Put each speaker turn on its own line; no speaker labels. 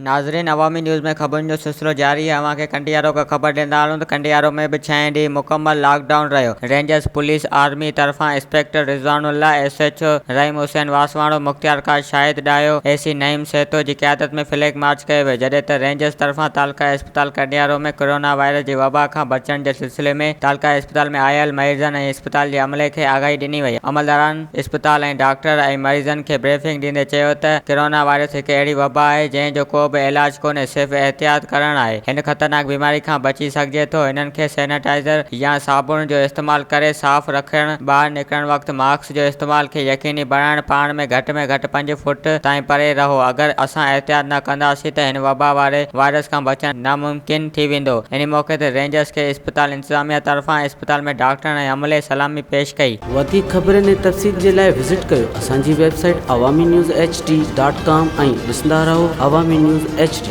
नाज़रीन, अवामी न्यूज़ में ख़बरुनि जो सिलसिलो जारी है। अव्हांखे कंडियारो खां ख़बर ॾींदा आहियूं त कंडियारो में बि 6 ॾींहं मुकम्मल लॉकडाउन रहियो। रेंजर्स पुलिस आर्मी तरफ़ां इंस्पेक्टर रिज़वानुल्लाह, SHO रहीम हुसैन वासवाणो, मुख्तियार काश शाहिद डायो, AC नईम सेतो जी क़यादत में फ्लैग मार्च कयो वियो, जॾहिं त रेंजर्स तरफ़ां तालका इस्पताल कंडियारो में कोरोना वायरस जी वबा खां बचण जे सिलसिले में तालका इस्पताल में आयल मरीज़नि ऐं इस्पताल जे अमले खे आगाही ॾिनी वई। अमलदारनि इस्पताल ऐं डॉक्टर ऐं मरीज़नि खे ब्रीफिंग ॾींदे चयो त कोरोना वायरस हिकु अहिड़ी वबा आहे जंहिं जो को बि इलाज कोन्हे, सिर्फ़ु एहतियात करणु आहे। हिन ख़तरनाक बीमारी खां बची सघिजे थो। हिननि खे सैनिटाइज़र या साबुण जो इस्तेमालु करे साफ़ रखणु, ॿाहिरि निकिरण वक़्तु मास्क जो इस्तेमाल खे यकीनी बणाइणु, पाण में घटि 5 फुट ताईं परे रहो। अगरि असां एहतियात न कंदासीं त हिन वबा वारे वायरस खां बचणु नामुमकिन थी वेंदो। इन मौक़े ते रेंजर्स खे इस्पताल इंतिज़ामिया तरफ़ां इस्पताल में डॉक्टरनि ऐं अमले सलामी पेश कई।
वधीक ख़बरुनि ऐं तफ़सील जे लाइ विज़िट कयो असांजी वेबसाइट awamiNewsHD.com ऐं ॾिसंदा रहो अवामी न्यूज़ HD।